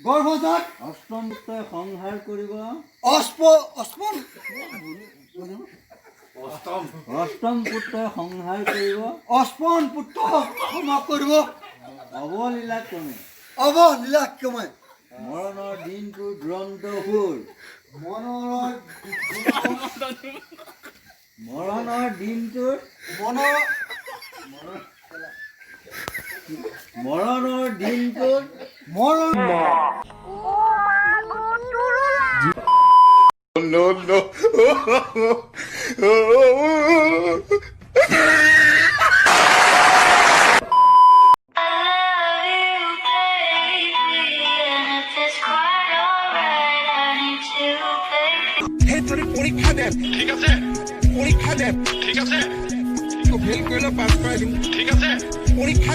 গৰ্ভজাত অষ্টম পুত্ৰই সংহাৰ কৰিব অষ্টম পুত্ৰই সংহাৰ কৰিব অষ্টম পুত্ৰ ক্ষমা কৰিব অৱলীলাক্ৰমে অৱলীলাক্ৰমে মৰণৰ দিনটো দুৰন্ত সুৰ মৰণৰ দিনটোৰ মৰণৰ দিনটোৰ মৰণ No, no. পরীক্ষা দেন ঠিক আছে পরীক্ষা দেন ঠিক আছে তো ফেল করলে পাস করে দিন ঠিক আছে পরীক্ষা